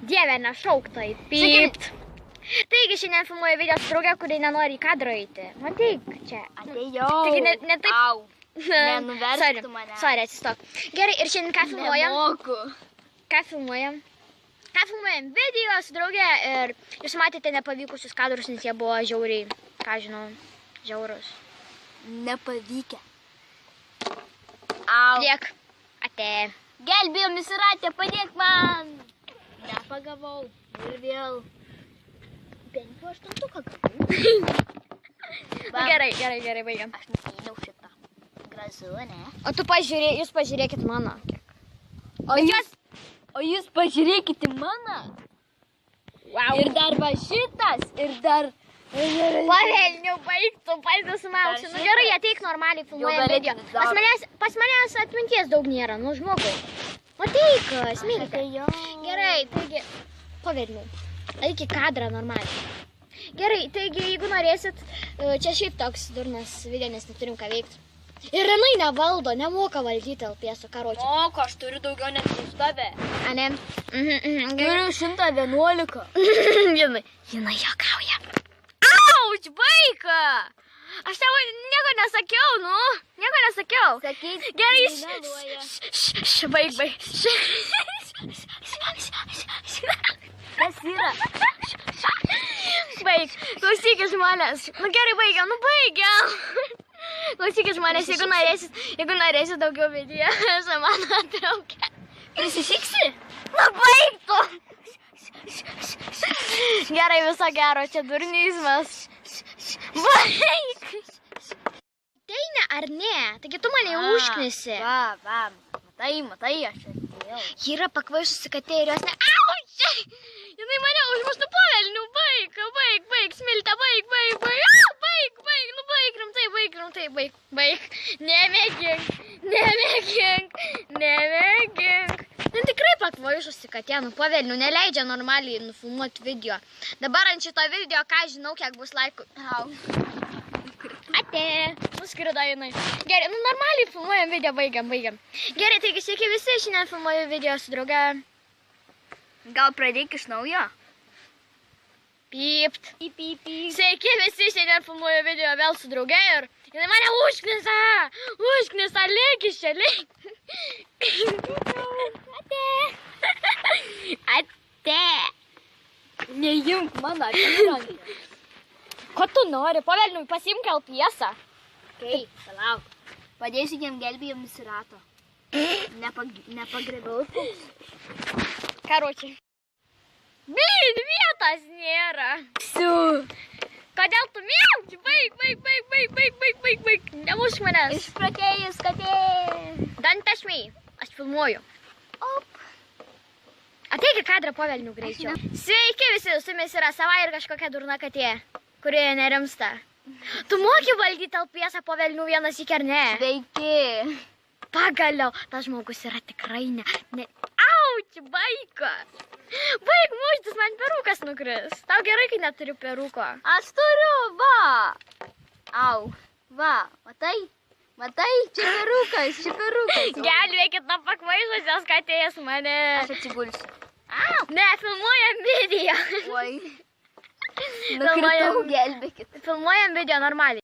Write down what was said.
Dieve, nešauk tai. Pypt. Taigi šiandien filmuoju video su draugė, kurie nenori į kadrą eiti. Matyk, čia. Atėjau. Taigi ne taip. Au. Nenuversktų mane. Sorry, atsistok. Gerai, ir šiandien ką filmuojam? Nemoku. Ką filmuojam? Ką filmuojam? Video su draugė ir jūs matėte nepavykusius kadrus, nes jie buvo žiauriai, ką žinau, žiaurus. Nepavykę. Au. Liek. Ate. Gelbėjo Misiratė, padėk man. Nepagavau. Ir vėl. 5-8 gavau. Gerai, baigiam. Aš nusėliau šitą. Gražu, ne? O jūs pažiūrėkit mano. O jūs pažiūrėkite mano. Wow. Ir dar va šitas, ir dar... Pavelniu, baigtų, pasidasumausiu. Nu gerai, ateik normaliai filmuojam video. Pas manęs atminties daug nėra, nu žmogau. Ateik, smilkite. Gerai, taigi, pavelniu. Eik į kadrą normaliai. Gerai, taigi, jeigu norėsit, čia šiaip toks durnas video, nes neturim ką veikti. Ir jinai nevaldo, nemoka valdyti LPS-o karočią. Moku, aš turiu daugiau net už tave. A ne? Turiu 111. Jinai juokauja. Auč, baika! Aš tau nieko nesakiau, nu. Nieko nesakiau. Sakyk, gerai, baik. Kas yra? Baik, klausykis manęs. Nu gerai, baigiam, Klausykis manęs, jeigu norėsit daugiau video su mano draugė. Prisisiksi? Nu baigtų! Gerai, viso gero, čia durnizmas. Baik! Ateina ar ne? Taigi tu mane užknisi. Va, matai, aš atėjau. Ji yra pakvaišusi katė ir jos ne... Aučiai! Jinai mane užmuštų pavelnių, baik, smiltė, baik, nu baik, rimtai, baik. Nemėgink. Nu tikrai pakvaišusi katė, nu pavelnių, neleidžia normaliai nufilmuoti video. Dabar ant šito video, ką žinau, kiek bus laikų. Au. Ate, nuskrido jinai. Gerai, nu normaliai filmuojam video, baigiam. Gerai, taigi sveiki visi, šiandien filmuoju video su drauge. Gal pradėk iš naujo? Pypt. Sveiki visi, šiandien filmuoju video vėl su drauge ir jinai mane užknisa, lėk iš čia, lėk. Ate. Neimk mano atėrankę. Ko tu nori? Pavelniui, pasiimk LPS-ą. Okei, palauk. Padėsiu jam gelbėjo Misirato. Nepagrebiau. Karočiai. Blin, vietos nėra. Kodėl tu mėgti? Baik. Nemušk manęs. Išpratėjus katė. Don't touch me. Aš filmuoju. Op. Ateik į kadrą pavelnių greičiau. Sveiki visi, su jumis yra sava ir kažkokia durna katė, kurioje nerimsta. Tu moki valdyti LPS-ą pavelnių vienas iki ar ne? Sveiki. Pagaliau, tas žmogus yra tikrai ne... Auč, baika. Baik muštis, man perukas nukris. Tau gerai, kai neturiu peruko. Aš turiu, va. Au, va, matai, čia perukas. Gelbėkit nuo pakvaišusios katės mane. Aš atsigulsiu. Ne, filmuojam video. Oi. Nukritau, gelbėkit. Filmuojam video normaliai.